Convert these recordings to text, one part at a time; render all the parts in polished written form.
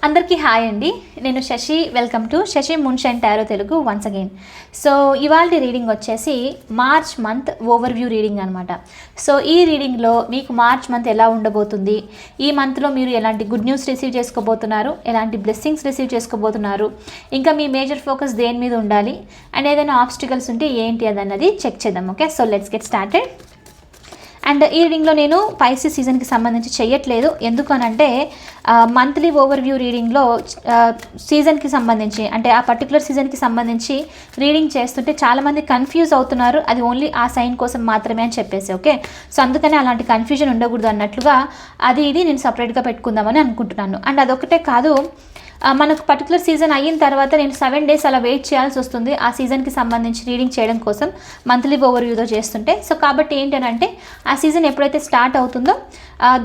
అందరికీ హాయ్ అండి. నేను Shashi. Welcome to Shashi moonshine tarot Telugu once again. So ఇవాళ రీడింగ్ వచ్చేసి మార్చ్ మంత్ ఓవర్వ్యూ రీడింగ్ అనమాట. సో ఈ రీడింగ్లో మీకు మార్చ్ మంత్ ఎలా ఉండబోతుంది, ఈ మంత్లో మీరు ఎలాంటి గుడ్ న్యూస్ రిసీవ్ చేసుకోబోతున్నారు, ఎలాంటి బ్లెస్సింగ్స్ రిసీవ్ చేసుకోబోతున్నారు, ఇంకా మీ మేజర్ ఫోకస్ దేని మీద ఉండాలి అండ్ ఏదైనా ఆబ్స్టికల్స్ ఉంటే ఏంటి అదన్నది చెక్ చేద్దాం. Okay, so let's get started. And ఈ రీడింగ్లో నేను పైసెస్ సీజన్కి సంబంధించి చేయట్లేదు. ఎందుకనంటే మంత్లీ ఓవర్వ్యూ రీడింగ్లో సీజన్కి సంబంధించి అంటే ఆ పర్టికులర్ సీజన్కి సంబంధించి రీడింగ్ చేస్తుంటే చాలామంది కన్ఫ్యూజ్ అవుతున్నారు. అది ఓన్లీ ఆ సైన్ కోసం మాత్రమే అని చెప్పేసి. ఓకే, సో అందుకని అలాంటి కన్ఫ్యూజన్ ఉండకూడదు అన్నట్లుగా ఇది నేను సపరేట్గా పెట్టుకుందామని అనుకుంటున్నాను. అండ్ అదొకటే కాదు, మనకు పర్టికులర్ సీజన్ అయిన తర్వాత నేను 7 days అలా వెయిట్ చేయాల్సి వస్తుంది ఆ సీజన్కి సంబంధించి రీడింగ్ చేయడం కోసం మంత్లీ ఓవర్వ్యూతో చేస్తుంటే. సో కాబట్టి ఏంటంటే ఆ సీజన్ ఎప్పుడైతే స్టార్ట్ అవుతుందో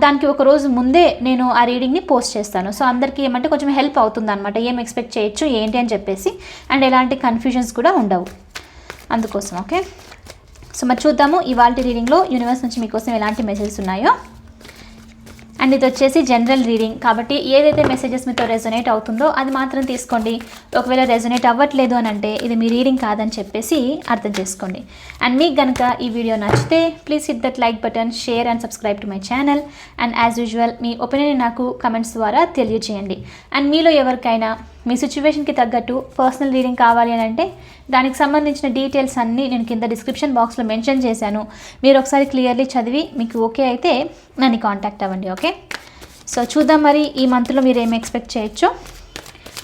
దానికి ఒక రోజు ముందే నేను ఆ రీడింగ్ని పోస్ట్ చేస్తాను. సో అందరికీ ఏమంటే కొంచెం హెల్ప్ అవుతుంది అనమాట, ఏం ఎక్స్పెక్ట్ చేయొచ్చు ఏంటి అని చెప్పేసి. అండ్ ఎలాంటి కన్ఫ్యూజన్స్ కూడా ఉండవు అందుకోసం. ఓకే, సో మరి చూద్దాము ఇవాళ రీడింగ్లో యూనివర్స్ నుంచి మీకోసం ఎలాంటి మెసేజెస్ ఉన్నాయో. అండ్ ఇది వచ్చేసి జనరల్ రీడింగ్ కాబట్టి ఏదైతే మెసేజెస్ మీతో రెజొనేట్ అవుతుందో అది మాత్రం తీసుకోండి. ఒకవేళ రెజొనేట్ అవ్వట్లేదు అని అంటే ఇది మీ రీడింగ్ కాదని చెప్పేసి అర్థం చేసుకోండి. అండ్ మీకు కనుక ఈ వీడియో నచ్చితే please hit that like button, share and subscribe to my channel. And as usual me opinion నాకు కమెంట్స్ ద్వారా తెలియజేయండి. అండ్ మీలో ఎవరికైనా మీ సిచ్యువేషన్కి తగ్గట్టు పర్సనల్ రీడింగ్ కావాలి అని అంటే దానికి సంబంధించిన డీటెయిల్స్ అన్నీ నేను కింద డిస్క్రిప్షన్ బాక్స్లో మెన్షన్ చేశాను. మీరు ఒకసారి క్లియర్లీ చదివి మీకు ఓకే అయితే నన్ను కాంటాక్ట్ అవ్వండి. ఓకే, సో చూద్దాం మరి ఈ మంత్లో మీరు ఏమి ఎక్స్పెక్ట్ చేయొచ్చు.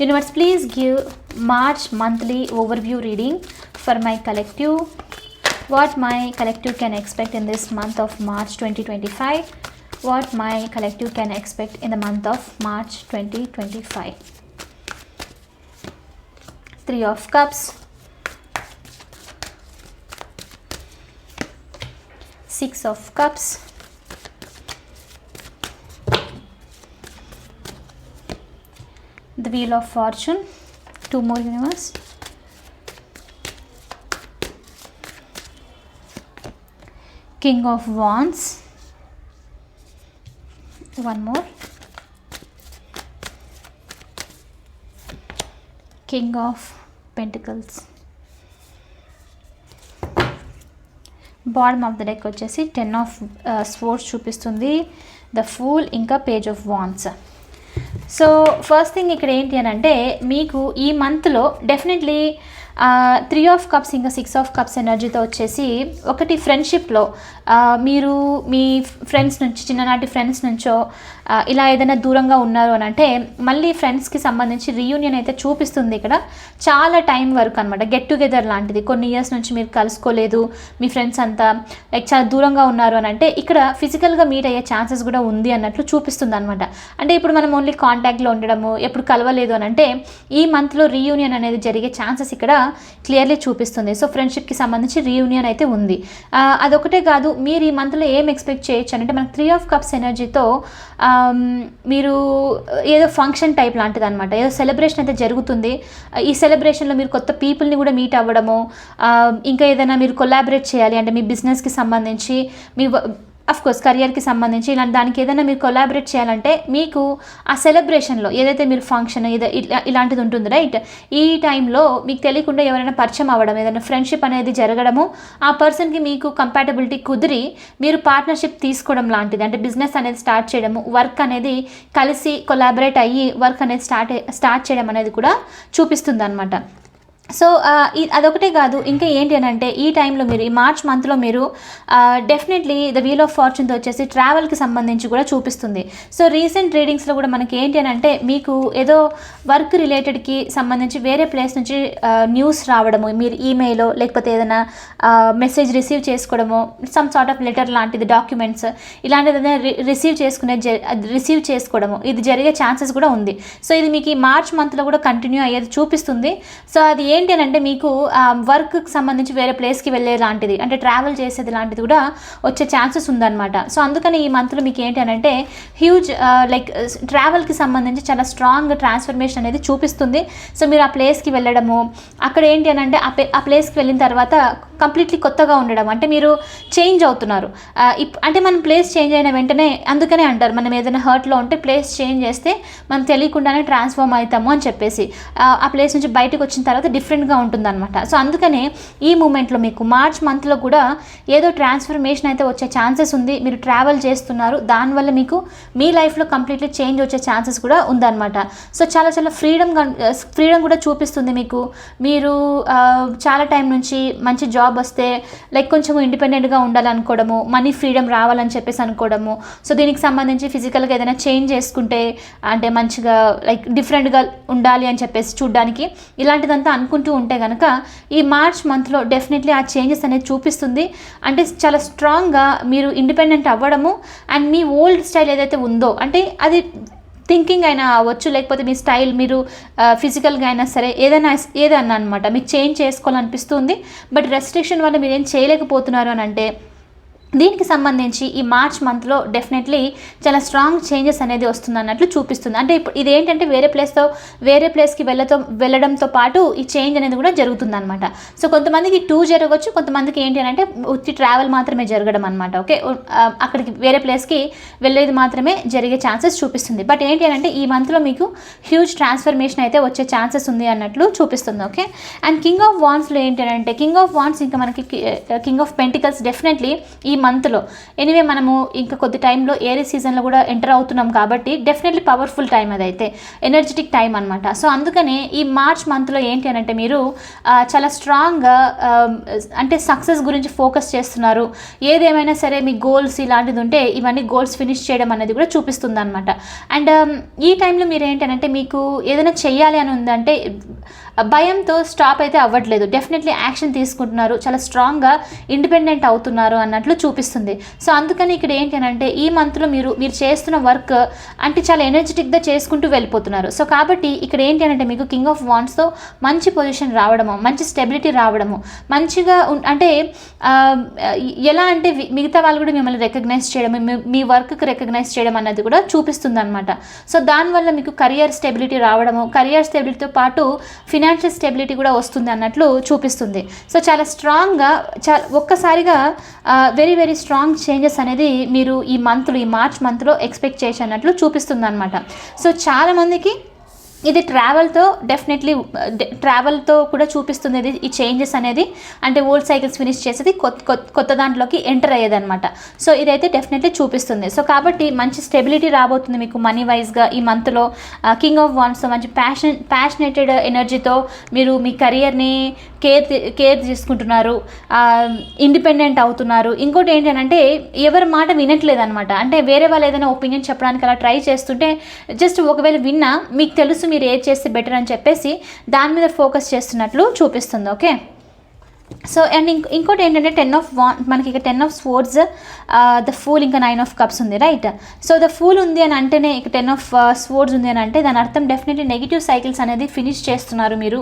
Universe please give March monthly overview reading for my collective. What my collective can expect in this month of March 2025. What my collective can expect in the month of March 2025. 3 of Cups, 6 of Cups, the Wheel of Fortune, 2 more universe, King of Wands, 1 more, King of Pentacles. Bottom of the deck వచ్చేసి 10 of Swords చూపిస్తుంది, the fool ఇంకా page of wands. So first thing ఇక్కడ ఏంటి అని అంటే మీకు ఈ మంత్లో డెఫినెట్లీ 3 of Cups ఇంకా 6 of Cups ఎనర్జీతో వచ్చేసి ఒకటి ఫ్రెండ్షిప్లో మీరు మీ ఫ్రెండ్స్ నుంచి చిన్ననాటి ఫ్రెండ్స్ నుంచో ఇలా ఏదైనా దూరంగా ఉన్నారు అని అంటే మళ్ళీ ఫ్రెండ్స్కి సంబంధించి రీయూనియన్ అయితే చూపిస్తుంది. ఇక్కడ చాలా టైం వరకు అనమాట, గెట్ టుగెదర్ లాంటిది. కొన్ని ఇయర్స్ నుంచి మీరు కలుసుకోలేదు, మీ ఫ్రెండ్స్ అంతా లైక్ చాలా దూరంగా ఉన్నారు అని అంటే ఇక్కడ ఫిజికల్గా మీట్ అయ్యే ఛాన్సెస్ కూడా ఉంది అన్నట్లు చూపిస్తుంది అనమాట. అంటే ఇప్పుడు మనం ఓన్లీ కాంటాక్ట్లో ఉండడము, ఎప్పుడు కలవలేదు అని అంటే ఈ మంత్లో రీయూనియన్ అనేది జరిగే ఛాన్సెస్ ఇక్కడ క్లియర్లీ చూపిస్తుంది. సో ఫ్రెండ్షిప్కి సంబంధించి రీయూనియన్ అయితే ఉంది. అదొకటే కాదు, మీరు ఈ మంత్లో ఏం ఎక్స్పెక్ట్ చేయొచ్చు అంటే మనకు 3 of Cups ఎనర్జీతో మీరు ఏదో ఫంక్షన్ టైప్ లాంటిది అనమాట, ఏదో సెలబ్రేషన్ అయితే జరుగుతుంది. ఈ సెలబ్రేషన్లో మీరు కొత్త పీపుల్ని కూడా మీట్ అవ్వడము, ఇంకా ఏదైనా మీరు కొలాబరేట్ చేయాలి అంటే మీ బిజినెస్కి సంబంధించి, మీ అఫ్కోర్స్ కెరియర్కి సంబంధించి ఇలాంటి దానికి ఏదైనా మీరు కొలాబరేట్ చేయాలంటే మీకు ఆ సెలబ్రేషన్లో ఏదైతే మీరు ఫంక్షన్ ఇలాంటిది ఉంటుంది రైట్, ఈ టైంలో మీకు తెలియకుండా ఎవరైనా పరిచయం అవ్వడం, ఏదైనా ఫ్రెండ్షిప్ అనేది జరగడము, ఆ పర్సన్కి మీకు కంపాటబిలిటీ కుదిరి మీరు పార్ట్నర్షిప్ తీసుకోవడం లాంటిది. అంటే బిజినెస్ అనేది స్టార్ట్ చేయడము, వర్క్ అనేది కలిసి కొలాబరేట్ అయ్యి వర్క్ అనేది స్టార్ట్ చేయడం అనేది కూడా చూపిస్తుంది అనమాట. సో అదొకటే కాదు, ఇంకా ఏంటి అని అంటే ఈ టైంలో మీరు ఈ మార్చ్ మంత్లో మీరు డెఫినెట్లీ ద వీల్ ఆఫ్ ఫార్చ్యూన్తో వచ్చేసి ట్రావెల్కి సంబంధించి కూడా చూపిస్తుంది. సో రీసెంట్ రీడింగ్స్లో కూడా మనకి ఏంటి అని అంటే మీకు ఏదో వర్క్ రిలేటెడ్కి సంబంధించి వేరే ప్లేస్ నుంచి న్యూస్ రావడము, మీరు ఈమెయిల్లో లేకపోతే ఏదైనా మెసేజ్ రిసీవ్ చేసుకోవడము, సమ్ సార్ట్ ఆఫ్ లెటర్ లాంటిది, డాక్యుమెంట్స్ ఇలాంటిది ఏదైనా రిసీవ్ చేసుకోవడము, ఇది జరిగే ఛాన్సెస్ కూడా ఉంది. సో ఇది మీకు ఈ మార్చ్ మంత్లో కూడా కంటిన్యూ అయ్యేది చూపిస్తుంది. సో అది ఏంటి అని అంటే మీకు వర్క్కి సంబంధించి వేరే ప్లేస్కి వెళ్ళే లాంటిది, అంటే ట్రావెల్ చేసేది లాంటిది కూడా వచ్చే ఛాన్సెస్ ఉందన్నమాట. సో అందుకని ఈ మంత్లో మీకు ఏంటి అని అంటే హ్యూజ్ లైక్ ట్రావెల్కి సంబంధించి చాలా స్ట్రాంగ్ ట్రాన్స్ఫర్మేషన్ అనేది చూపిస్తుంది. సో మీరు ఆ ప్లేస్కి వెళ్ళడము, అక్కడ ఏంటి అని అంటే ఆ ప్లేస్కి వెళ్ళిన తర్వాత కంప్లీట్లీ కొత్తగా ఉండడం, అంటే మీరు చేంజ్ అవుతున్నారు. అంటే మనం ప్లేస్ చేంజ్ అయిన వెంటనే, అందుకనే అంటారు మనం ఏదైనా హర్ట్లో ఉంటే ప్లేస్ చేంజ్ చేస్తే మనం తెలియకుండానే ట్రాన్స్ఫార్మ్ అవుతాము అని చెప్పేసి, ఆ ప్లేస్ నుంచి బయటకు వచ్చిన తర్వాత డిఫరెంట్గా ఉంటుందన్నమాట. సో అందుకనే ఈ మూమెంట్లో మీకు మార్చ్ మంత్లో కూడా ఏదో ట్రాన్స్ఫర్మేషన్ అయితే వచ్చే ఛాన్సెస్ ఉంది. మీరు ట్రావెల్ చేస్తున్నారు, దానివల్ల మీకు మీ లైఫ్లో కంప్లీట్లీ చేంజ్ వచ్చే ఛాన్సెస్ కూడా ఉందన్నమాట. సో చాలా చాలా ఫ్రీడమ్ కూడా చూపిస్తుంది మీకు. మీరు చాలా టైం నుంచి మంచి జాబ్ వస్తే లైక్ కొంచెం ఇండిపెండెంట్గా ఉండాలనుకోవడము, మనీ ఫ్రీడమ్ రావాలని చెప్పేసి అనుకోవడము. సో దీనికి సంబంధించి ఫిజికల్గా ఏదైనా చేంజ్ చేసుకుంటే, అంటే మంచిగా లైక్ డిఫరెంట్గా ఉండాలి అని చెప్పేసి చూడడానికి, ఇలాంటిదంతా అనుకుంటూ ఉంటే కనుక ఈ మార్చ్ మంత్లో డెఫినెట్లీ ఆ చేంజెస్ అనేది చూపిస్తుంది. అంటే చాలా స్ట్రాంగ్గా మీరు ఇండిపెండెంట్ అవ్వడము, అండ్ మీ ఓల్డ్ స్టైల్ ఏదైతే ఉందో, అంటే అది థింకింగ్ అయినా అవ్వచ్చు, లేకపోతే మీ స్టైల్, మీరు ఫిజికల్గా అయినా సరే ఏదన్నా అనమాట మీకు చేంజ్ చేసుకోవాలనిపిస్తుంది. బట్ రెస్ట్రిక్షన్ వల్ల మీరు ఏం చేయలేకపోతున్నారు అని అంటే దీనికి సంబంధించి ఈ మార్చ్ మంత్లో డెఫినెట్లీ చాలా స్ట్రాంగ్ చేంజెస్ అనేది వస్తుంది అన్నట్లు చూపిస్తుంది. అంటే ఇప్పుడు ఇదేంటంటే వేరే ప్లేస్కి వెళ్ళడంతో పాటు ఈ చేంజ్ అనేది కూడా జరుగుతుంది అనమాట. సో కొంతమందికి 2 జరగవచ్చు, కొంతమందికి ఏంటి అని అంటే ఉత్తి ట్రావెల్ మాత్రమే జరగడం అనమాట. ఓకే, అక్కడికి వేరే ప్లేస్కి వెళ్ళేది మాత్రమే జరిగే ఛాన్సెస్ చూపిస్తుంది. బట్ ఏంటి అని అంటే ఈ మంత్లో మీకు హ్యూజ్ ట్రాన్స్ఫర్మేషన్ అయితే వచ్చే ఛాన్సెస్ ఉంది అన్నట్లు చూపిస్తుంది. ఓకే, అండ్ కింగ్ ఆఫ్ వాండ్స్లో ఏంటి అని అంటే కింగ్ ఆఫ్ వాండ్స్ ఇంకా మనకి కింగ్ ఆఫ్ పెంటికల్స్ డెఫినెట్లీ ఈ మంత్లో ఎనీవే మనము ఇంకా కొద్ది టైంలో ఏరీ సీజన్లో కూడా ఎంటర్ అవుతున్నాం కాబట్టి డెఫినెట్లీ పవర్ఫుల్ టైం, అదైతే ఎనర్జెటిక్ టైం అనమాట. సో అందుకనే ఈ మార్చ్ మంత్లో ఏంటి అని అంటే మీరు చాలా స్ట్రాంగ్గా అంటే సక్సెస్ గురించి ఫోకస్ చేస్తున్నారు. ఏదేమైనా సరే మీ గోల్స్ ఇలాంటిది ఉంటే ఇవన్నీ గోల్స్ ఫినిష్ చేయడం అనేది కూడా చూపిస్తుంది అనమాట. అండ్ ఈ టైంలో మీరు ఏంటంటే మీకు ఏదైనా చెయ్యాలి అని ఉందంటే భయంతో స్టాప్ అయితే అవ్వట్లేదు, డెఫినెట్లీ యాక్షన్ తీసుకుంటున్నారు, చాలా స్ట్రాంగ్గా ఇండిపెండెంట్ అవుతున్నారు అన్నట్లు చూపిస్తుంది. సో అందుకని ఇక్కడ ఏంటి అంటే ఈ మంత్లో మీరు చేస్తున్న వర్క్ అంటే చాలా ఎనర్జెటిక్గా చేసుకుంటూ వెళ్ళిపోతున్నారు. సో కాబట్టి ఇక్కడ ఏంటి అంటే మీకు కింగ్ ఆఫ్ వాండ్స్తో మంచి పొజిషన్ రావడము, మంచి స్టెబిలిటీ రావడము, మంచిగా అంటే ఎలా అంటే మిగతా వాళ్ళు కూడా మిమ్మల్ని రికగ్నైజ్ చేయడం, మీ వర్క్కి రికగ్నైజ్ చేయడం అన్నది కూడా చూపిస్తుంది అనమాట. సో దానివల్ల మీకు కెరియర్ స్టెబిలిటీ రావడము, కెరియర్ స్టెబిలిటీతో పాటు ఫినాన్షియల్ స్టెబిలిటీ కూడా వస్తుంది అన్నట్లు చూపిస్తుంది. సో చాలా స్ట్రాంగ్గా ఒక్కసారిగా వెరీ వెరీ స్ట్రాంగ్ చేంజెస్ అనేది మీరు ఈ మార్చ్ మంత్లో ఎక్స్పెక్ట్ చేసినట్లు చూపిస్తుంది అనమాట. సో చాలామందికి ఇది ట్రావెల్తో కూడా చూపిస్తుంది ఇది ఈ చేంజెస్ అనేది, అంటే ఓల్డ్ సైకిల్స్ ఫినిష్ చేసేది కొత్త దాంట్లోకి ఎంటర్ అయ్యేదన్నమాట. సో ఇదైతే డెఫినెట్లీ చూపిస్తుంది. సో కాబట్టి మంచి స్టెబిలిటీ రాబోతుంది మీకు మనీ వైజ్గా ఈ మంత్లో. కింగ్ ఆఫ్ వాండ్స్తో మంచి ప్యాషనేటెడ్ ఎనర్జీతో మీరు మీ కెరియర్ని కేర్ తీసుకుంటున్నారు, ఇండిపెండెంట్ అవుతున్నారు. ఇంకోటి ఏంటంటే ఎవరి మాట వినట్లేదు అనమాట. అంటే వేరే వాళ్ళు ఏదైనా ఒపీనియన్ చెప్పడానికి అలా ట్రై చేస్తుంటే జస్ట్ ఒకవేళ విన్నా మీకు తెలుసు మీరు ఏది చేస్తే బెటర్ అని చెప్పేసి దాని మీద ఫోకస్ చేస్తున్నట్లు చూపిస్తుంది. ఓకే, సో అండ్ ఇంకోటి ఏంటంటే మనకి ఇక 10 ఆఫ్ స్వోర్డ్స్, ద ఫూల్, ఇంకా 9 ఆఫ్ కప్స్ ఉంది, రైట్. సో ద ఫూల్ ఉంది అని అంటేనే ఇక 10 ఆఫ్ స్వోర్డ్స్ ఉంది అని అంటే దాని అర్థం డెఫినెట్లీ నెగిటివ్ సైకిల్స్ అనేది ఫినిష్ చేస్తున్నారు మీరు.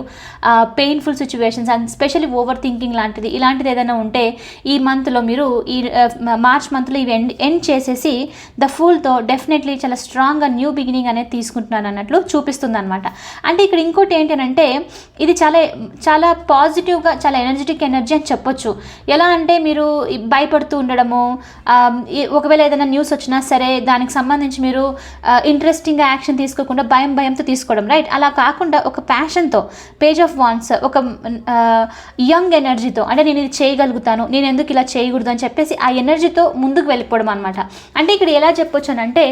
Painful situations and specially over thinking ఇలాంటిది ఏదైనా ఉంటే ఈ మంత్లో మీరు ఈ మార్చ్ మంత్లో ఇవి ఎండ్ చేసేసి ద ఫూల్తో డెఫినెట్లీ చాలా స్ట్రాంగ్గా న్యూ బిగినింగ్ అనేది తీసుకుంటున్నారు అన్నట్లు చూపిస్తుంది అనమాట. అంటే ఇక్కడ ఇంకోటి ఏంటంటే ఇది చాలా చాలా పాజిటివ్గా, చాలా ఎనర్జెటిక్ ఎనర్జీ అని చెప్పొచ్చు. ఎలా అంటే మీరు భయపడుతూ ఉండడము, ఒకవేళ ఏదైనా న్యూస్ వచ్చినా సరే దానికి సంబంధించి మీరు ఇంట్రెస్టింగ్గా యాక్షన్ తీసుకోకుండా భయంతో తీసుకోవడం, రైట్. అలా కాకుండా ఒక ప్యాషన్తో, పేజ్ ఆఫ్ వాండ్స్, ఒక యంగ్ ఎనర్జీతో, అంటే నేను ఇది చేయగలుగుతాను, నేను ఎందుకు ఇలా చేయకూడదు అని చెప్పేసి ఆ ఎనర్జీతో ముందుకు వెళ్ళిపోవడం అనమాట. అంటే ఇక్కడ ఎలా చెప్పొచ్చు అని అంటే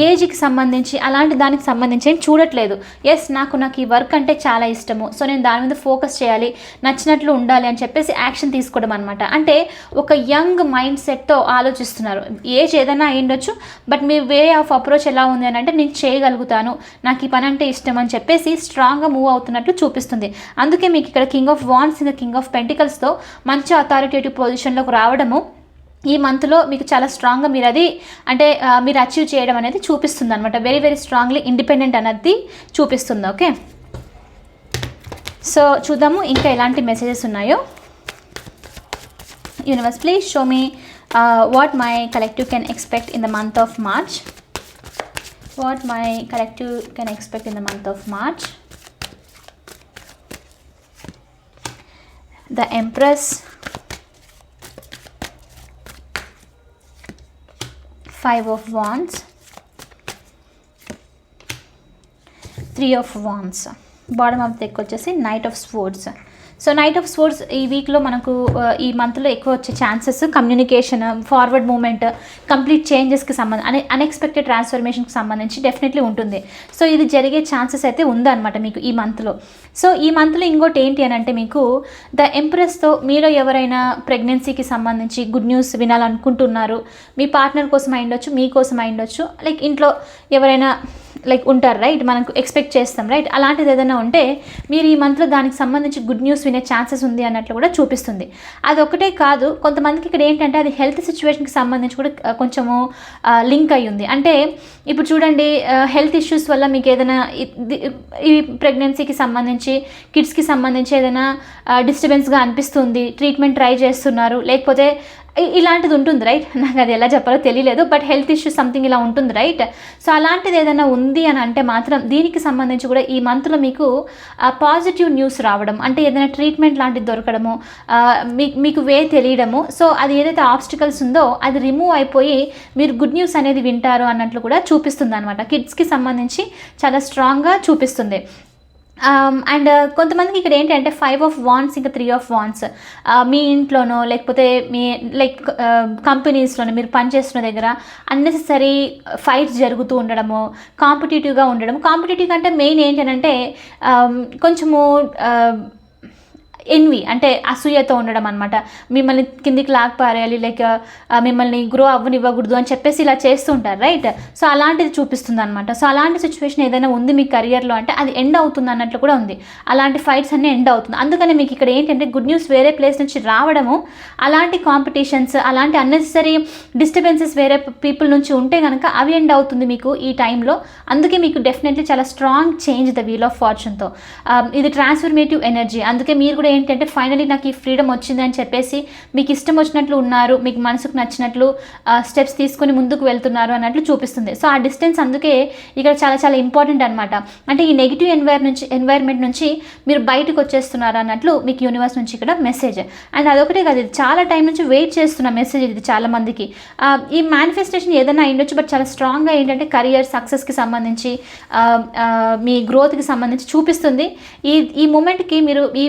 ఏజ్కి సంబంధించి అలాంటి దానికి సంబంధించి ఏం చూడట్లేదు. ఎస్ నాకు ఈ వర్క్ అంటే చాలా ఇష్టము, సో నేను దాని మీద ఫోకస్ చేయాలి, నచ్చినట్లు ఉండాలి అని చెప్పేసి యాక్షన్ తీసుకోవడం అనమాట. అంటే ఒక యంగ్ మైండ్ సెట్తో ఆలోచిస్తున్నారు. ఏజ్ ఏదైనా అయ్యుండొచ్చు, but me way of approach ఎలా ఉంది అని అంటే నేను చేయగలుగుతాను, నాకు ఈ పని అంటే ఇష్టం అని చెప్పేసి స్ట్రాంగ్గా మూవ్ అవుతున్నట్లు చూపిస్తుంది. అందుకే మీకు ఇక్కడ కింగ్ ఆఫ్ వాండ్స్ ఇంకా కింగ్ ఆఫ్ పెంటికల్స్తో మంచి అథారిటేటివ్ పొజిషన్లోకి రావడము ఈ మంత్లో మీకు చాలా స్ట్రాంగ్గా మీరు అచీవ్ చేయడం అనేది చూపిస్తుంది అనమాట. వెరీ వెరీ స్ట్రాంగ్లీ ఇండిపెండెంట్ అనేది చూపిస్తుంది. ఓకే, సో చూద్దాము ఇంకా ఎలాంటి మెసేజెస్ ఉన్నాయో. Universe please show me what my collective can expect in the month of March. What my collective can expect in the month of March. The empress, 5 of Wands, 3 of Wands. Bottom of deck వచ్చేసి knight of swords. So knight of swords ఈ వీక్లో మనకు ఈ మంత్లో ఎక్కువ వచ్చే chances communication, forward moment, complete చేంజెస్కి unexpected ట్రాన్స్ఫర్మేషన్కి సంబంధించి డెఫినెట్లీ ఉంటుంది. సో ఇది జరిగే ఛాన్సెస్ అయితే ఉందన్నమాట మీకు ఈ మంత్లో. సో ఈ మంత్లో ఇంకోటి ఏంటి అని అంటే మీకు ద ఎంప్రెస్తో మీలో ఎవరైనా ప్రెగ్నెన్సీకి సంబంధించి గుడ్ న్యూస్ వినాలనుకుంటున్నారు. మీ పార్ట్నర్ కోసం అయిండొచ్చు, మీకోసం అయిండొచ్చు, లైక్ ఇంట్లో ఎవరైనా లైక్ ఉంటారు రైట్, మనకు ఎక్స్పెక్ట్ చేస్తాం రైట్. అలాంటిది ఏదైనా ఉంటే మీరు ఈ మంత్లో దానికి సంబంధించి గుడ్ న్యూస్ వినే ఛాన్సెస్ ఉంది అన్నట్లు కూడా చూపిస్తుంది. అది ఒకటే కాదు, కొంతమందికి ఇక్కడ ఏంటంటే అది హెల్త్ సిచ్యువేషన్కి సంబంధించి కూడా కొంచెము లింక్ అయ్యి ఉంది. అంటే ఇప్పుడు చూడండి, హెల్త్ ఇష్యూస్ వల్ల మీకు ఏదైనా ఈ ప్రెగ్నెన్సీకి సంబంధించి, కిడ్స్కి సంబంధించి ఏదైనా డిస్టర్బెన్స్గా అనిపిస్తుంది, ట్రీట్మెంట్ ట్రై చేస్తున్నారు, లేకపోతే ఇలాంటిది ఉంటుంది రైట్. నాకు అది ఎలా చెప్పాలో తెలియలేదు, బట్ హెల్త్ ఇష్యూస్ సంథింగ్ ఇలా ఉంటుంది రైట్. సో అలాంటిది ఏదైనా ఉంది అని అంటే మాత్రం దీనికి సంబంధించి కూడా ఈ మంత్లో మీకు పాజిటివ్ న్యూస్ రావడం, అంటే ఏదైనా ట్రీట్మెంట్ లాంటిది దొరకడము, మీకు వే తెలియడము. సో అది ఏదైతే ఆబ్స్టికల్స్ ఉందో అది రిమూవ్ అయిపోయి మీరు గుడ్ న్యూస్ అనేది వింటారు అన్నట్లు కూడా చూపిస్తుంది అనమాట. కిడ్స్కి సంబంధించి చాలా స్ట్రాంగ్గా చూపిస్తుంది. అండ్ కొంతమందికి ఇక్కడ ఏంటంటే 5 of Wands ఇంకా 3 of Wands మీ ఇంట్లోనో లేకపోతే మీ లైక్ కంపెనీస్లోనో మీరు పనిచేస్తున్న దగ్గర అన్నెసెసరీ ఫైట్స్ జరుగుతూ ఉండడము, కాంపిటేటివ్గా ఉండడం. కాంపిటేటివ్ అంటే మెయిన్ ఏంటంటే కొంచెము ఎన్వి అంటే అసూయతో ఉండడం అనమాట. మిమ్మల్ని కిందికి లాగపారేయాలి, లైక్ మిమ్మల్ని గ్రో అవ్వనివ్వకూడదు అని చెప్పేసి ఇలా చేస్తూ ఉంటారు రైట్. సో అలాంటిది చూపిస్తుంది అనమాట. సో అలాంటి సిచ్యువేషన్ ఏదైనా ఉంది మీ కెరియర్లో అంటే అది ఎండ్ అవుతుంది అన్నట్లు కూడా ఉంది. అలాంటి ఫైట్స్ అన్నీ ఎండ్ అవుతుంది. అందుకని మీకు ఇక్కడ ఏంటంటే గుడ్ న్యూస్ వేరే ప్లేస్ నుంచి రావడము, అలాంటి కాంపిటీషన్స్, అలాంటి అన్నెసరీ డిస్టర్బెన్సెస్ వేరే పీపుల్ నుంచి ఉంటే కనుక అవి ఎండ్ అవుతుంది మీకు ఈ టైంలో. అందుకే మీకు డెఫినెట్లీ చాలా strong change the wheel of ఫార్చ్యూన్తో. ఇది ట్రాన్స్ఫర్మేటివ్ ఎనర్జీ. అందుకే మీరు కూడా ఏంటంటే ఫైనలీ నాకు ఈ ఫ్రీడమ్ వచ్చింది అని చెప్పేసి మీకు ఇష్టం వచ్చినట్లు ఉన్నారు, మీకు మనసుకు నచ్చినట్లు స్టెప్స్ తీసుకొని ముందుకు వెళ్తున్నారు అన్నట్లు చూపిస్తుంది. సో ఆ డిస్టెన్స్ అందుకే ఇక్కడ చాలా చాలా ఇంపార్టెంట్ అనమాట. అంటే ఈ నెగిటివ్ ఎన్వైర్న్మెంట్ నుంచి మీరు బయటకు వచ్చేస్తున్నారు అన్నట్లు మీకు యూనివర్స్ నుంచి ఇక్కడ మెసేజ్. అండ్ అదొకటే కాదు, ఇది చాలా టైం నుంచి వెయిట్ చేస్తున్న మెసేజ్ ఇది చాలా మందికి. ఈ మేనిఫెస్టేషన్ ఏదైనా అయ్యుండొచ్చు, బట్ చాలా స్ట్రాంగ్గా ఏంటంటే కెరియర్ సక్సెస్కి సంబంధించి, మీ గ్రోత్కి సంబంధించి చూపిస్తుంది. ఈ మూమెంట్కి మీరు ఈ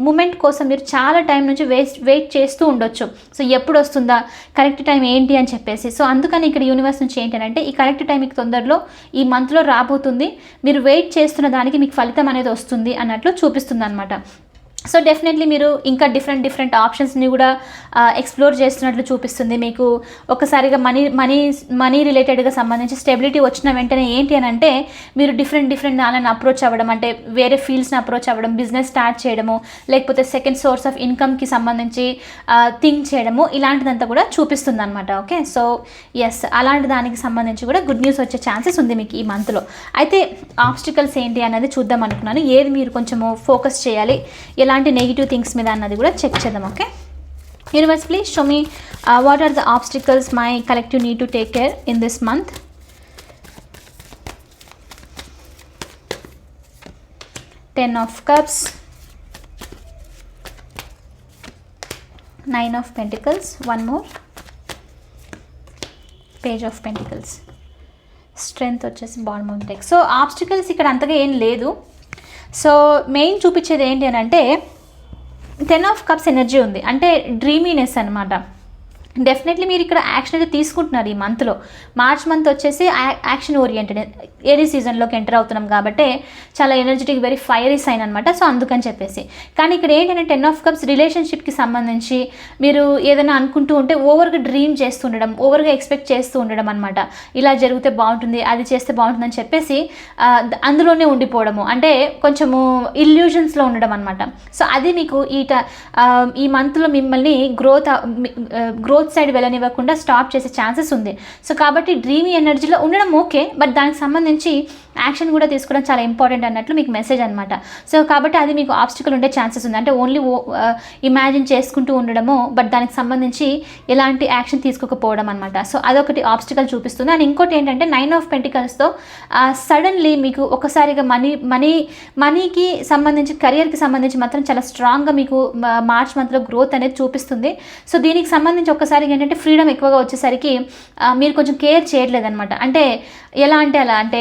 మూమెంట్ కోసం మీరు చాలా టైం నుంచి వెయిట్ చేస్తూ ఉండొచ్చు. సో ఎప్పుడు వస్తుందా, కరెక్ట్ టైం ఏంటి అని చెప్పేసి. సో అందుకని ఇక్కడ యూనివర్స్ నుంచి ఏంటంటే ఈ కరెక్ట్ టైం మీకు తొందరలో ఈ మంత్లో రాబోతుంది, మీరు వెయిట్ చేస్తున్న దానికి మీకు ఫలితం అనేది వస్తుంది అన్నట్లు చూపిస్తుంది అనమాట. సో డెఫినెట్లీ మీరు ఇంకా డిఫరెంట్ ఆప్షన్స్ని కూడా ఎక్స్ప్లోర్ చేస్తున్నట్లు చూపిస్తుంది. మీకు ఒకసారిగా మనీ రిలేటెడ్గా సంబంధించి స్టెబిలిటీ వచ్చిన వెంటనే ఏంటి అని అంటే మీరు డిఫరెంట్ దానిని అప్రోచ్ అవ్వడం, అంటే వేరే ఫీల్డ్స్ని అప్రోచ్ అవ్వడం, బిజినెస్ స్టార్ట్ చేయడము, లేకపోతే సెకండ్ సోర్స్ ఆఫ్ ఇన్కమ్కి సంబంధించి థింక్ చేయడము, ఇలాంటిదంతా కూడా చూపిస్తుంది అనమాట. ఓకే, సో ఎస్, అలాంటి దానికి సంబంధించి కూడా గుడ్ న్యూస్ వచ్చే ఛాన్సెస్ ఉంది మీకు ఈ మంత్లో. అయితే ఆబ్స్టికల్స్ ఏంటి అనేది చూద్దాం అనుకున్నాను. ఏది మీరు కొంచెము ఫోకస్ చేయాలి, ఎలాంటి నెగిటివ్ థింగ్స్ మీద అన్నది కూడా చెక్ చేద్దాం. Okay, universe please show me what are the obstacles my collective need to take care in this month. 10 of Cups, 9 of Pentacles, one more, Page of Pentacles, Strength వచ్చేసి bottom of deck. So obstacles ఇక్కడ అంతగా ఏం లేదు. So main చూపించేది ఏంటి అని అంటే 10 of Cups energy ఉంది, అంటే డ్రీమీనెస్ అనమాట. డెఫినెట్లీ మీరు ఇక్కడ యాక్షన్ అయితే తీసుకుంటున్నారు ఈ మంత్లో. మార్చ్ మంత్ వచ్చేసి యాక్షన్ ఓరియంటెడ్, ఏరీ సీజన్లోకి ఎంటర్ అవుతున్నాం కాబట్టి చాలా ఎనర్జెటిక్, వెరీ ఫైరీ సైన్ అనమాట. సో అందుకని చెప్పేసి, కానీ ఇక్కడ ఏంటంటే 10 of Cups రిలేషన్షిప్కి సంబంధించి మీరు ఏదైనా అనుకుంటూ ఉంటే ఓవర్గా డ్రీమ్ చేస్తూ ఉండడం, ఓవర్గా ఎక్స్పెక్ట్ చేస్తూ ఉండడం అనమాట. ఇలా జరిగితే బాగుంటుంది, అది చేస్తే బాగుంటుందని చెప్పేసి అందులోనే ఉండిపోవడము, అంటే కొంచెము ఇల్యూజన్స్లో ఉండడం అనమాట. సో అది మీకు ఈ మంత్లో మిమ్మల్ని గ్రోత్ గ్రోత్ సైడ్ వెళ్ళనివ్వకుండా స్టాప్ చేసే ఛాన్సెస్ ఉంది. సో కాబట్టి డ్రీమీ ఎనర్జీలో ఉండడం ఓకే, బట్ దానికి సంబంధించి యాక్షన్ కూడా తీసుకోవడం చాలా ఇంపార్టెంట్ అన్నట్లు మీకు మెసేజ్ అనమాట. సో కాబట్టి అది మీకు ఆబ్స్టికల్ ఉండే ఛాన్సెస్ ఉంది. అంటే ఓన్లీ ఇమాజిన్ చేసుకుంటూ ఉండడము, బట్ దానికి సంబంధించి ఎలాంటి యాక్షన్ తీసుకోకపోవడం అనమాట. సో అదొకటి ఆబ్స్టికల్ చూపిస్తుంది. అండ్ ఇంకోటి ఏంటంటే 9 ఆఫ్ పెంటికల్స్తో సడన్లీ మీకు ఒకసారిగా మనీకి సంబంధించి, కెరియర్కి సంబంధించి మాత్రం చాలా స్ట్రాంగ్గా మీకు మార్చ్ మంత్లో గ్రోత్ అనేది చూపిస్తుంది. సో దీనికి సంబంధించి ఒక్కసారిగా ఏంటంటే ఫ్రీడమ్ ఎక్కువగా వచ్చేసరికి మీరు కొంచెం కేర్ చేయట్లేదన్నమాట. అంటే ఎలా అంటే అలా, అంటే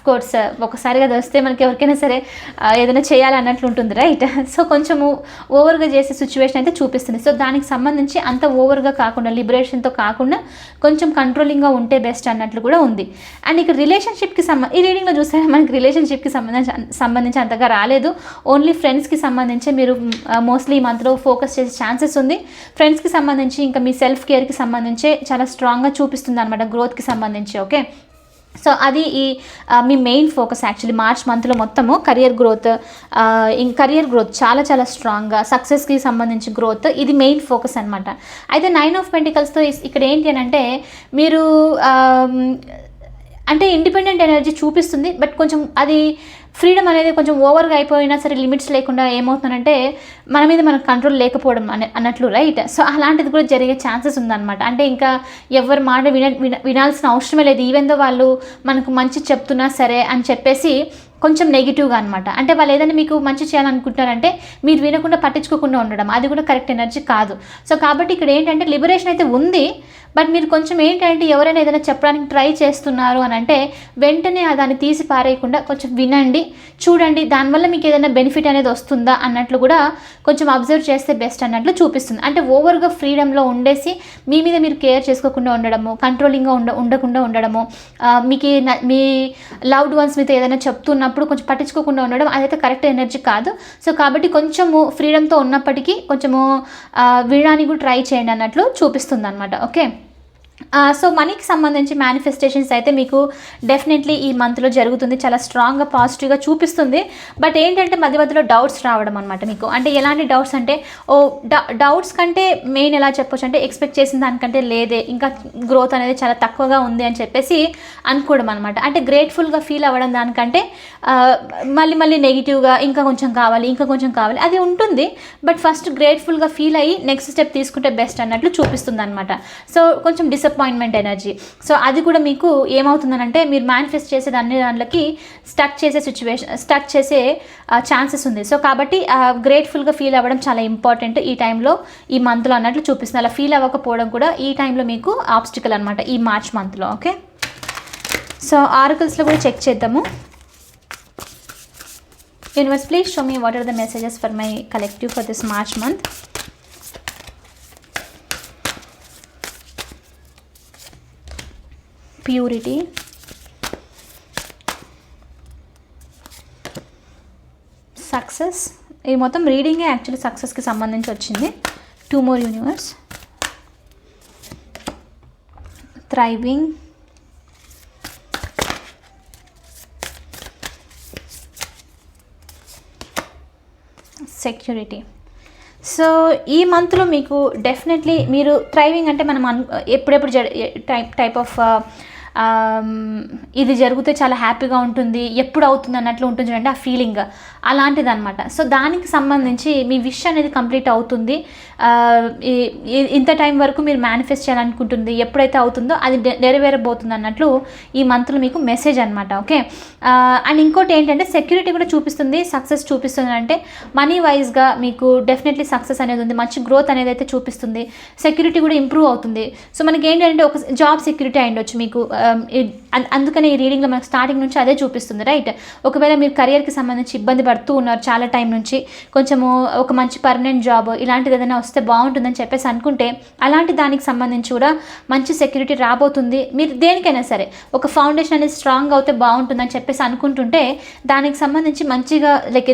కోర్స్ ఒకసారిగా వస్తే మనకి ఎవరికైనా సరే ఏదైనా చేయాలి అన్నట్లు ఉంటుంది, రైట్? సో కొంచెము ఓవర్గా చేసే సిచ్యువేషన్ అయితే చూపిస్తుంది. సో దానికి సంబంధించి అంత ఓవర్గా కాకుండా, లిబరేషన్తో కాకుండా కొంచెం కంట్రోలింగ్గా ఉంటే బెస్ట్ అన్నట్లు కూడా ఉంది. అండ్ ఇక్కడ రిలేషన్షిప్కి ఈ రీడింగ్లో చూస్తే మనకి రిలేషన్షిప్కి సంబంధించి అంతగా రాలేదు. ఓన్లీ ఫ్రెండ్స్కి సంబంధించి మీరు మోస్ట్లీ ఈ మంత్లో ఫోకస్ చేసే ఛాన్సెస్ ఉంది. ఫ్రెండ్స్కి సంబంధించి ఇంకా మీ సెల్ఫ్ కేర్కి సంబంధించి చాలా స్ట్రాంగ్గా చూపిస్తుంది అనమాట, గ్రోత్కి సంబంధించి. ఓకే, సో అది మీ మెయిన్ ఫోకస్ యాక్చువల్లీ మార్చ్ మంత్లో మొత్తము కెరియర్ గ్రోత్ చాలా చాలా స్ట్రాంగ్గా, సక్సెస్కి సంబంధించి గ్రోత్, ఇది మెయిన్ ఫోకస్ అనమాట. అయితే 9 ఆఫ్ పెంటికల్స్తో ఇక్కడ ఏంటి అని అంటే మీరు అంటే ఇండిపెండెంట్ ఎనర్జీ చూపిస్తుంది, బట్ కొంచెం అది ఫ్రీడమ్ అనేది కొంచెం ఓవర్గా అయిపోయినా సరే లిమిట్స్ లేకుండా ఏమవుతుందంటే మన మీద మనకు కంట్రోల్ లేకపోవడం అన్నట్లు, రైట్? సో అలాంటిది కూడా జరిగే ఛాన్సెస్ ఉందన్నమాట. అంటే ఇంకా ఎవరి మాట వినాల్సిన అవసరమే లేదు, ఈవెన్ దో వాళ్ళు మనకు మంచి చెప్తున్నా సరే అని చెప్పేసి కొంచెం నెగిటివ్గా అనమాట. అంటే వాళ్ళు ఏదైనా మీకు మంచి చేయాలనుకుంటున్నారంటే మీరు వినకుండా పట్టించుకోకుండా ఉండడం, అది కూడా కరెక్ట్ ఎనర్జీ కాదు. సో కాబట్టి ఇక్కడ ఏంటంటే లిబరేషన్ అయితే ఉంది, బట్ మీరు కొంచెం ఏంటంటే ఎవరైనా ఏదైనా చెప్పడానికి ట్రై చేస్తున్నారు అని అంటే వెంటనే దాన్ని తీసి పారేయకుండా కొంచెం వినండి, చూడండి, దానివల్ల మీకు ఏదైనా బెనిఫిట్ అనేది వస్తుందా అన్నట్లు కూడా కొంచెం అబ్జర్వ్ చేస్తే బెస్ట్ అన్నట్లు చూపిస్తుంది. అంటే ఓవర్గా ఫ్రీడమ్లో ఉండేసి మీ మీద మీరు కేర్ చేసుకోకుండా ఉండడము, కంట్రోలింగ్గా ఉండకుండా ఉండడము, మీ లవ్డ్ వన్స్ మీతో ఏదైనా చెప్తున్నప్పుడు కొంచెం పట్టించుకోకుండా ఉండడం, అదైతే కరెక్ట్ ఎనర్జీ కాదు. సో కాబట్టి కొంచెము ఫ్రీడమ్తో ఉన్నప్పటికీ కొంచెము వినడానికి కూడా ట్రై చేయండి అన్నట్లు చూపిస్తుంది అనమాట. ఓకే, సో మనీకి సంబంధించి మేనిఫెస్టేషన్స్ అయితే మీకు డెఫినెట్లీ ఈ మంత్లో జరుగుతుంది, చాలా స్ట్రాంగ్గా పాజిటివ్గా చూపిస్తుంది. బట్ ఏంటంటే మధ్య మధ్యలో డౌట్స్ రావడం అనమాట మీకు. అంటే ఎలాంటి డౌట్స్ అంటే డౌట్స్ కంటే మెయిన్ ఎలా చెప్పొచ్చు అంటే ఎక్స్పెక్ట్ చేసిన దానికంటే లేదే, ఇంకా గ్రోత్ అనేది చాలా తక్కువగా ఉంది అని చెప్పేసి అనుకోవడం అనమాట. అంటే గ్రేట్ఫుల్గా ఫీల్ అవ్వడం దానికంటే మళ్ళీ నెగిటివ్గా ఇంకా కొంచెం కావాలి అది ఉంటుంది. బట్ ఫస్ట్ గ్రేట్ఫుల్గా ఫీల్ అయ్యి నెక్స్ట్ స్టెప్ తీసుకుంటే బెస్ట్ అన్నట్లు చూపిస్తుంది అనమాట. సో కొంచెం డిసప్పాయింట్మెంట్ ఎనర్జీ. సో అది కూడా మీకు ఏమవుతుందనంటే మీరు మేనిఫెస్ట్ చేసే దాంట్లోకి స్టక్ చేసే ఛాన్సెస్ ఉంది. సో కాబట్టి గ్రేట్ఫుల్గా ఫీల్ అవ్వడం చాలా ఇంపార్టెంట్ ఈ టైంలో, ఈ మంత్లో అన్నట్లు చూపిస్తుంది. అలా ఫీల్ అవ్వకపోవడం కూడా ఈ టైంలో మీకు ఆబ్స్టికల్ అనమాట ఈ మార్చ్ మంత్లో. ఓకే, సో ఆర్కల్స్లో కూడా చెక్ చేద్దాము. Universe, please show me what are the messages for my collective for this March month. Purity, success. ఈ మొత్తం రీడింగే యాక్చువల్లీ సక్సెస్కి సంబంధించి వచ్చింది. 2 more universe, thriving, security. So ఈ మంత్లో మీకు డెఫినెట్లీ మీరు థ్రైవింగ్ అంటే మనం ఎప్పుడెప్పుడు టైప్ ఆఫ్ ఇది జరిగితే చాలా హ్యాపీగా ఉంటుంది, ఎప్పుడు అవుతుంది అన్నట్లు ఉంటుంది చూడండి, ఆ ఫీలింగ్ అలాంటిది అనమాట. సో దానికి సంబంధించి మీ విష్ అనేది కంప్లీట్ అవుతుంది. ఇంత టైం వరకు మీరు మేనిఫెస్ట్ చేయాలనుకుంటుంది ఎప్పుడైతే అవుతుందో అది నెరవేరబోతుంది అన్నట్లు ఈ మంత్లో మీకు మెసేజ్ అనమాట. ఓకే, అండ్ ఇంకోటి ఏంటంటే సెక్యూరిటీ కూడా చూపిస్తుంది, సక్సెస్ చూపిస్తుంది. అంటే మనీ వైజ్గా మీకు డెఫినెట్లీ సక్సెస్ అనేది ఉంది, మంచి గ్రోత్ అనేది అయితే చూపిస్తుంది, సెక్యూరిటీ కూడా ఇంప్రూవ్ అవుతుంది. సో మనకి ఏంటంటే ఒక జాబ్ సెక్యూరిటీ అయ్యుండొచ్చు మీకు, అందుకని ఈ రీడింగ్లో మనకు స్టార్టింగ్ నుంచి అదే చూపిస్తుంది, రైట్? ఒకవేళ మీరు కెరియర్కి సంబంధించి ఇబ్బంది పడుతూ ఉన్నారు చాలా టైం నుంచి, కొంచెము ఒక మంచి పర్మనెంట్ జాబ్ ఇలాంటిది ఏదైనా వస్తే బాగుంటుందని చెప్పేసి అనుకుంటే అలాంటి దానికి సంబంధించి కూడా మంచి సెక్యూరిటీ రాబోతుంది. మీరు దేనికైనా సరే ఒక ఫౌండేషన్ అనేది స్ట్రాంగ్ అవుతే బాగుంటుందని చెప్పేసి అనుకుంటుంటే దానికి సంబంధించి మంచిగా లైక్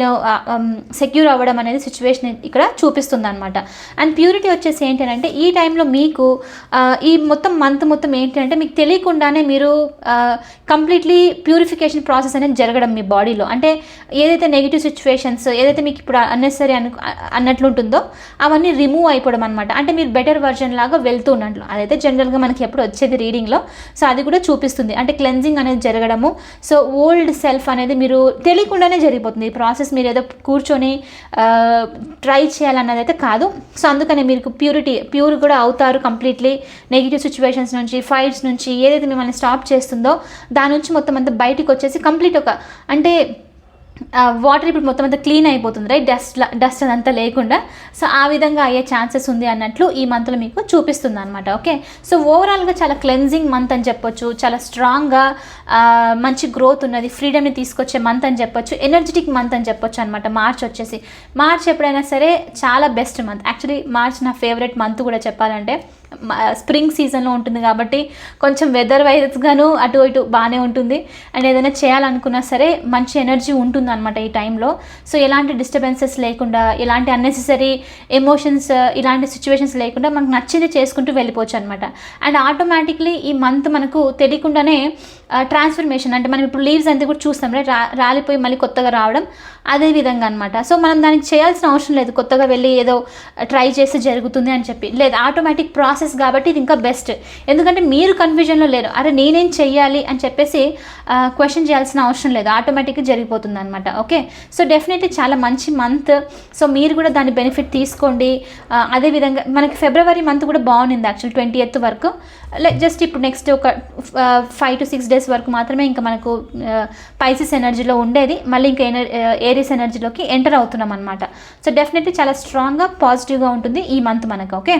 సెక్యూర్ అవ్వడం అనేది సిచ్యువేషన్ ఇక్కడ చూపిస్తుంది అనమాట. అండ్ ప్యూరిటీ వచ్చేసి ఏంటంటే ఈ టైంలో మీకు ఈ మంత్ మొత్తం ఏంటంటే మీకు తెలియకుండానే మీరు కంప్లీట్లీ ప్యూరిఫికేషన్ ప్రాసెస్ అనేది జరగడం మీ బాడీలో. అంటే ఏదైతే నెగిటివ్ సిచ్యువేషన్స్, ఏదైతే మీకు ఇప్పుడు అన్నెసరీ అన్నట్లు ఉంటుందో అవన్నీ రిమూవ్ అయిపోవడం అనమాట. అంటే మీరు బెటర్ వర్జన్ లాగా వెళ్తూ ఉన్నట్లు. అదైతే జనరల్గా మనకి ఎప్పుడు వచ్చేది రీడింగ్లో. సో అది కూడా చూపిస్తుంది. అంటే క్లెన్జింగ్ అనేది జరగడము. సో ఓల్డ్ సెల్ఫ్ అనేది మీరు తెలియకుండానే జరిగిపోతుంది ఈ ప్రాసెస్. మీరు ఏదో కూర్చొని ట్రై చేయాలన్నది అయితే కాదు. సో అందుకని మీకు ప్యూర్ కూడా అవుతారు కంప్లీట్లీ. నెగిటివ్ సిచ్యువేషన్స్ నుంచి, ఫైట్స్ నుంచి, ఏదైతే మిమ్మల్ని స్టాప్ చేస్తుందో దాని నుంచి మొత్తం అంతా బయటికి వచ్చేసి కంప్లీట్ అంటే వాటర్ ఇప్పుడు మొత్తం అంతా క్లీన్ అయిపోతుంది, రైట్? డస్ట్ అదంతా లేకుండా. సో ఆ విధంగా అయ్యే ఛాన్సెస్ ఉంది అన్నట్లు ఈ మంత్లో మీకు చూపిస్తుంది అనమాట. ఓకే, సో ఓవరాల్గా చాలా క్లెన్జింగ్ మంత్ అని చెప్పొచ్చు. చాలా స్ట్రాంగ్గా మంచి గ్రోత్ ఉన్నది, ఫ్రీడమ్ని తీసుకొచ్చే మంత్ అని చెప్పొచ్చు, ఎనర్జెటిక్ మంత్ అని చెప్పొచ్చు అనమాట. మార్చ్ ఎప్పుడైనా సరే చాలా బెస్ట్ మంత్. యాక్చువల్లీ మార్చ్ నా ఫేవరెట్ మంత్ కూడా చెప్పాలంటే. స్ప్రింగ్ సీజన్లో ఉంటుంది కాబట్టి కొంచెం వెదర్ వైజ్గాను అటు ఇటు బాగానే ఉంటుంది. అండ్ ఏదైనా చేయాలనుకున్నా సరే మంచి ఎనర్జీ ఉంటుంది అనమాట ఈ టైంలో. సో ఎలాంటి డిస్టర్బెన్సెస్ లేకుండా, ఎలాంటి అన్నెసెసరీ ఎమోషన్స్, ఇలాంటి సిచ్యువేషన్స్ లేకుండా మనకు నచ్చింది చేసుకుంటూ వెళ్ళిపోవచ్చు అనమాట. అండ్ ఆటోమేటిక్లీ ఈ మంత్ మనకు తెలియకుండానే ట్రాన్స్ఫర్మేషన్, అంటే మనం ఇప్పుడు లీవ్స్ అంతా కూడా చూస్తాం, రాలిపోయి మళ్ళీ కొత్తగా రావడం, అదే విధంగా అనమాట. సో మనం దానికి చేయాల్సిన అవసరం లేదు, కొత్తగా వెళ్ళి ఏదో ట్రై చేస్తే జరుగుతుంది అని చెప్పి లేదు. ఆటోమేటిక్ ప్రాసెస్ కాబట్టి ఇది ఇంకా బెస్ట్. ఎందుకంటే మీరు కన్ఫ్యూజన్లో లేరు, అరే నేనేం చెయ్యాలి అని చెప్పేసి క్వశ్చన్ చేయాల్సిన అవసరం లేదు, ఆటోమేటిక్గా జరిగిపోతుంది అనమాట. ఓకే, సో డెఫినెట్లీ చాలా మంచి మంత్. సో మీరు కూడా దాని బెనిఫిట్ తీసుకోండి. అదేవిధంగా మనకి ఫిబ్రవరి మంత్ కూడా బాగుంది యాక్చువల్లీ 20th వరకు. జస్ట్ ఇప్పుడు నెక్స్ట్ ఒక 5 to 6 days వరకు మాత్రమే ఇంకా మనకు పైసిస్ ఎనర్జీలో ఉండేది. మళ్ళీ ఇంకా ఏరీస్ ఎనర్జీలోకి ఎంటర్ అవుతున్నాం అనమాట. సో డెఫినెట్లీ చాలా స్ట్రాంగ్గా పాజిటివ్గా ఉంటుంది ఈ మంత్ మనకు. ఓకే,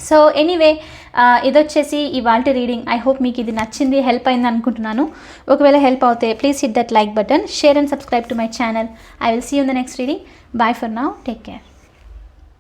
సో ఎనీవే ఇదొచ్చేసి ఇవాల్టి రీడింగ్. ఐ హోప్ మీకు ఇది నచ్చింది, హెల్ప్ అయింది అనుకుంటున్నాను. ఒకవేళ హెల్ప్ అవుతే please hit that like button, share and subscribe to my channel. I will see you in the next reading. Bye for now, take care.